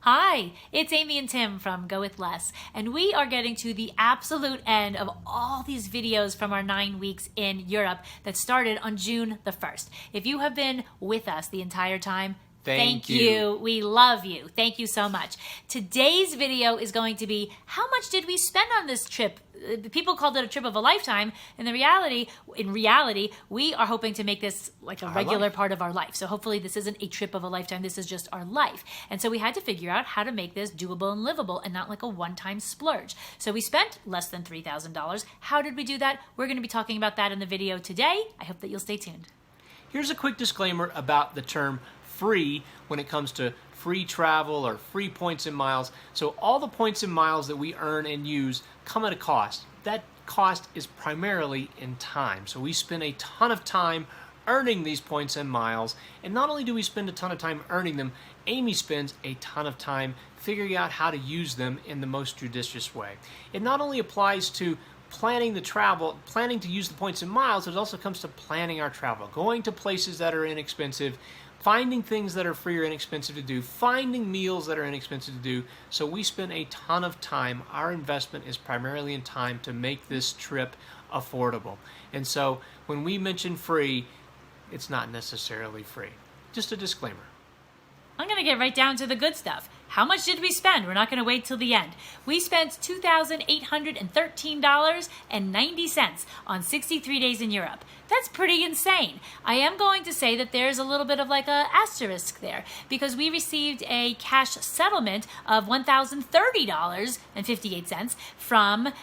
Hi, it's Amy and Tim from Go With Less, and we are getting to the absolute end of all these videos from our 9 weeks in Europe that started on June the 1st. If you have been with us the entire time, thank you. We love you. Thank you so much. Today's video is going to be how much did we spend on this trip? People called it a trip of a lifetime. In reality, we are hoping to make this like a regular part of our life. So hopefully this isn't a trip of a lifetime. This is just our life. And so we had to figure out how to make this doable and livable and not like a one-time splurge. So we spent less than $3,000. How did we do that? We're going to be talking about that in the video today. I hope that you'll stay tuned. Here's a quick disclaimer about the term free when it comes to free travel or free points and miles. So all the points and miles that we earn and use come at a cost. That cost is primarily in time. So we spend a ton of time earning these points and miles. And not only do we spend a ton of time earning them, Amy spends a ton of time figuring out how to use them in the most judicious way. It not only applies to planning the travel, planning to use the points and miles, it also comes to planning our travel, going to places that are inexpensive, finding things that are free or inexpensive to do, finding meals that are inexpensive to do. So we spend a ton of time. Our investment is primarily in time to make this trip affordable. And so when we mention free, it's not necessarily free. Just a disclaimer. I'm going to get right down to the good stuff. How much did we spend? We're not going to wait till the end. We spent $2,813.90 on 63 days in Europe. That's pretty insane. I am going to say that there's a little bit of like a asterisk there because we received a cash settlement of $1,030.58 from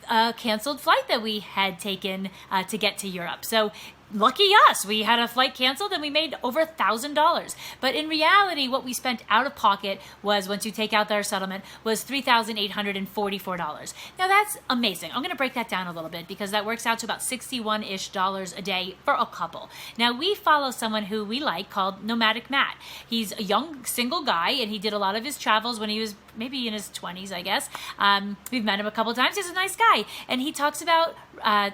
a canceled flight that we had taken to get to Europe. So lucky us, we had a flight canceled and we made over $1,000. But in reality, what we spent out of pocket was, once you take out our settlement, was $3,844. Now that's amazing. I'm going to break that down a little bit because that works out to about $61-ish a day for a couple. Now we follow someone who we like called Nomadic Matt. He's a young single guy and he did a lot of his travels when he was maybe in his 20s, I guess. We've met him a couple of times. He's a nice guy. And he talks about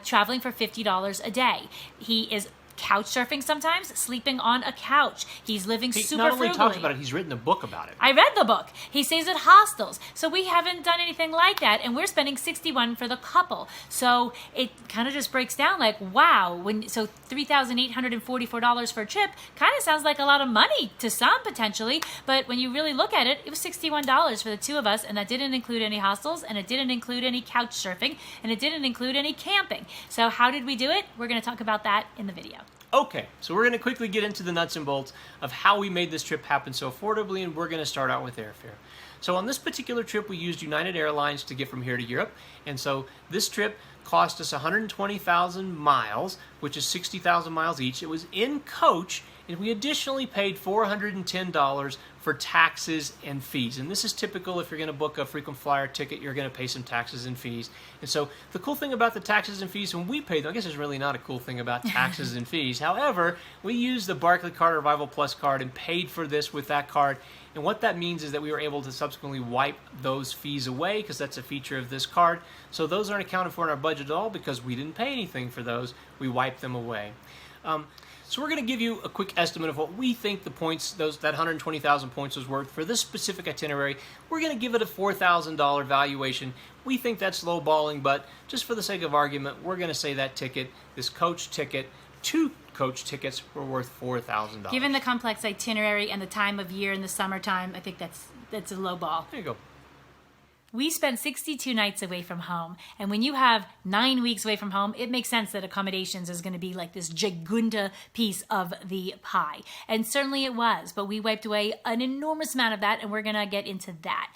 traveling for $50 a day. He is couch surfing sometimes, sleeping on a couch. He's living super frugally. He not only talks about it, he's written a book about it. I read the book. He stays at hostels. So we haven't done anything like that, and we're spending $61 for the couple. So it kind of just breaks down like, wow, so $3,844 for a trip kind of sounds like a lot of money to some potentially, but when you really look at it, it was $61 for the two of us, and that didn't include any hostels, and it didn't include any couch surfing, and it didn't include any camping. So how did we do it? We're going to talk about that in the video. Okay, so we're going to quickly get into the nuts and bolts of how we made this trip happen so affordably, and we're going to start out with airfare. So on this particular trip, we used United Airlines to get from here to Europe, and so this trip cost us 120,000 miles, which is 60,000 miles each. It was in coach, and we additionally paid $410 for taxes and fees. And this is typical. If you're going to book a frequent flyer ticket, you're going to pay some taxes and fees. And so the cool thing about the taxes and fees, when we paid them, I guess there's really not a cool thing about taxes and fees. However, we used the Barclaycard Revival Plus card and paid for this with that card. And what that means is that we were able to subsequently wipe those fees away because that's a feature of this card. So those aren't accounted for in our budget at all because we didn't pay anything for those. We wiped them away. So we're going to give you a quick estimate of what we think the points, that 120,000 points was worth for this specific itinerary. We're going to give it a $4,000 valuation. We think that's lowballing, but just for the sake of argument, we're going to say that ticket, this coach ticket, 2 coach tickets were worth $4,000. Given the complex itinerary and the time of year in the summertime, I think that's a low ball. There you go. We spent 62 nights away from home, and when you have 9 weeks away from home, it makes sense that accommodations is going to be like this gigunda piece of the pie. And certainly it was, but we wiped away an enormous amount of that, and we're going to get into that.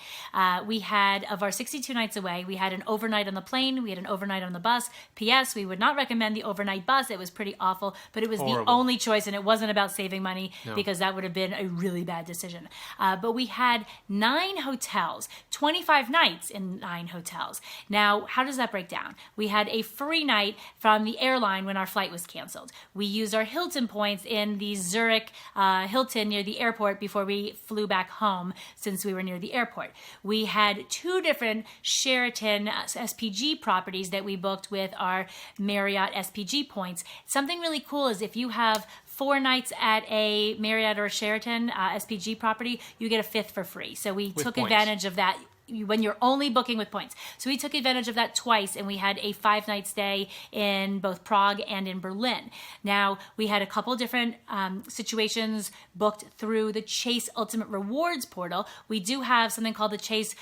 We had, of our 62 nights away, we had an overnight on the plane, we had an overnight on the bus. P.S. We would not recommend the overnight bus. It was pretty awful, but it was horrible. The only choice, and it wasn't about saving money because that would have been a really bad decision. But we had 9 hotels, 25 nights in 9 hotels. Now, how does that break down? We had a free night from the airline when our flight was canceled. We used our Hilton points in the Zurich Hilton near the airport before we flew back home since we were near the airport. We had 2 different Sheraton SPG properties that we booked with our Marriott SPG points. Something really cool is if you have 4 nights at a Marriott or a Sheraton SPG property, you get a 5th for free. So we took points. advantage of that when you're only booking with points. So we took advantage of that twice, and we had a 5-night stay in both Prague and in Berlin. Now, we had a couple different situations booked through the Chase Ultimate Rewards portal. We do have something called the Chase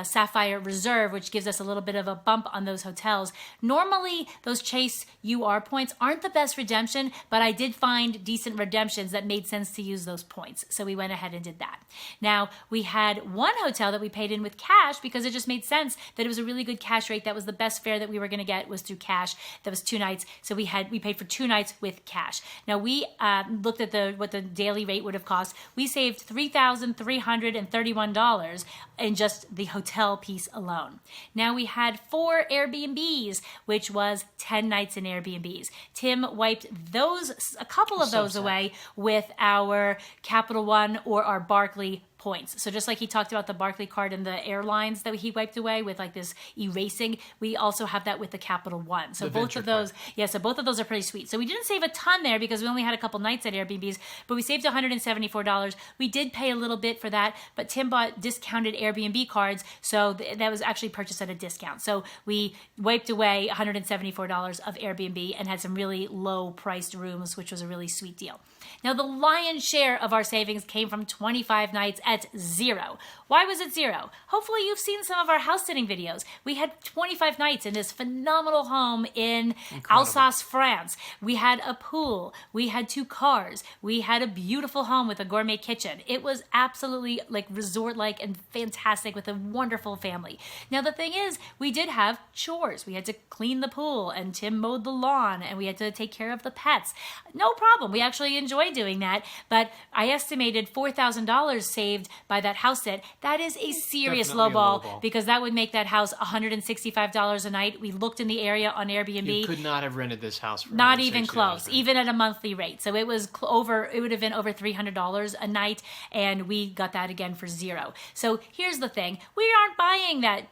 Sapphire Reserve, which gives us a little bit of a bump on those hotels. Normally, those Chase UR points aren't the best redemption, but I did find decent redemptions that made sense to use those points. So we went ahead and did that. Now, we had one hotel that we paid in with cash because it just made sense that it was a really good cash rate. That was the best fare that we were going to get was through cash. That was 2 nights. So we paid for 2 nights with cash. Now we looked at what the daily rate would have cost. We saved $3,331 in just the hotel piece alone. Now we had 4 Airbnbs, which was 10 nights in Airbnbs. Tim wiped a couple of those away with our Capital One or our Barclay points. So just like he talked about the Barclay card and the airlines that he wiped away with like this erasing, we also have that with the Capital One. So both of those, so both of those are pretty sweet. So we didn't save a ton there because we only had a couple nights at Airbnbs, but we saved $174. We did pay a little bit for that, but Tim bought discounted Airbnb cards, so that was actually purchased at a discount. So we wiped away $174 of Airbnb and had some really low priced rooms, which was a really sweet deal. Now the lion's share of our savings came from 25 nights at 0. Why was it 0? Hopefully you've seen some of our house sitting videos. We had 25 nights in this phenomenal home in Alsace, France. We had a pool. We had 2 cars. We had a beautiful home with a gourmet kitchen. It was absolutely like resort-like and fantastic with a wonderful family. Now the thing is, we did have chores. We had to clean the pool and Tim mowed the lawn and we had to take care of the pets. No problem. We actually enjoyed doing that, but I estimated $4,000 saved by that house sit. That is a serious low ball because that would make that house $165 a night. We looked in the area on Airbnb. You could not have rented this house for not even close, even at a monthly rate. So it was it would have been over $300 a night, and we got that again for 0. So here's the thing. We aren't buying that.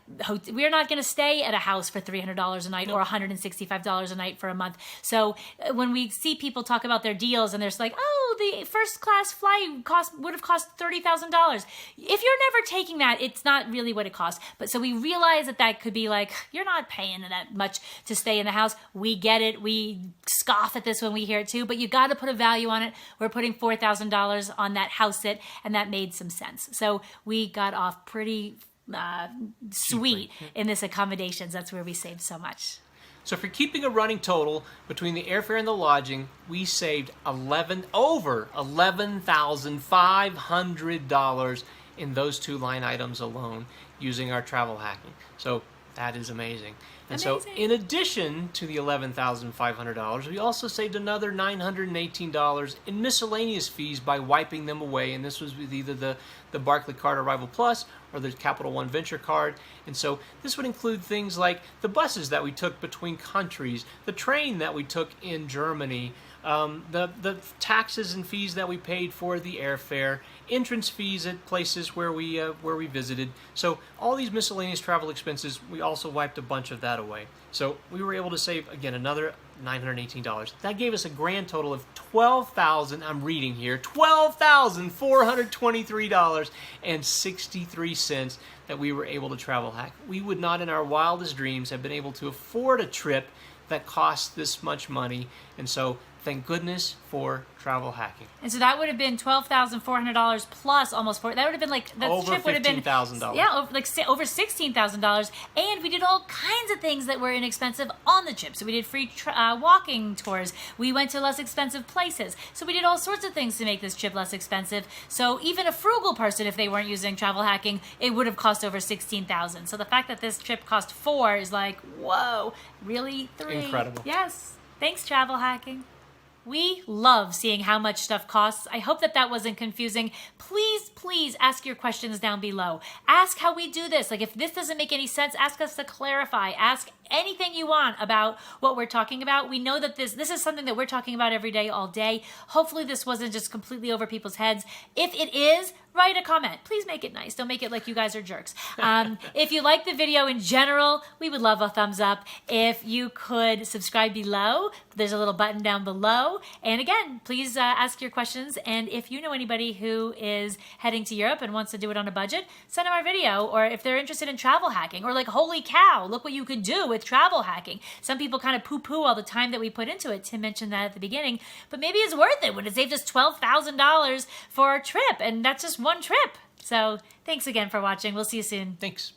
We're not going to stay at a house for $300 a night or $165 a night for a month. So when we see people talk about their deals and they're like, oh, the first class flight would have cost $30,000. If you're never taking that, it's not really what it costs. But so we realize that could be like, you're not paying that much to stay in the house. We get it. We scoff at this when we hear it too, but you got to put a value on it. We're putting $4,000 on that house sit, and that made some sense. So we got off pretty sweet in this accommodations. That's where we saved so much. So for keeping a running total between the airfare and the lodging, we saved over $11,500 in those 2 line items alone using our travel hacking. So that is amazing. And so in addition to the $11,500, we also saved another $918 in miscellaneous fees by wiping them away. And this was with either the Barclay Card Arrival Plus or the Capital One Venture Card. And so this would include things like the buses that we took between countries, the train that we took in Germany, the taxes and fees that we paid for the airfare, entrance fees at places where we visited. So all these miscellaneous travel expenses, we also wiped a bunch of that away. So we were able to save, again, another $918. That gave us a grand total of $12,423.63 that we were able to travel hack. We would not in our wildest dreams have been able to afford a trip that cost this much money. And so thank goodness for travel hacking. And so that would have been $12,400 plus almost $4,000. That would have been like, that over trip would have been $15,000. Yeah, over $16,000. And we did all kinds of things that were inexpensive on the trip. So we did free walking tours. We went to less expensive places. So we did all sorts of things to make this trip less expensive. So even a frugal person, if they weren't using travel hacking, it would have cost over $16,000. So the fact that this trip cost $4,000 is like, whoa, really? $3,000? Incredible. Yes. Thanks, travel hacking. We love seeing how much stuff costs. I hope that wasn't confusing. Please ask your questions down below. Ask how we do this. Like if this doesn't make any sense, ask us to clarify. Ask anything you want about what we're talking about. We know that this is something that we're talking about every day, all day. Hopefully this wasn't just completely over people's heads. If it is, write a comment. Please make it nice. Don't make it like you guys are jerks. If you like the video in general, we would love a thumbs up. If you could subscribe below, there's a little button down below. And again, please ask your questions. And if you know anybody who is heading to Europe and wants to do it on a budget, send them our video. Or if they're interested in travel hacking, or like, holy cow, look what you could do with travel hacking. Some people kind of poo-poo all the time that we put into it. Tim mentioned that at the beginning, but maybe it's worth it when it saved us $12,000 for our trip, and that's just one trip. So thanks again for watching. We'll see you soon. Thanks.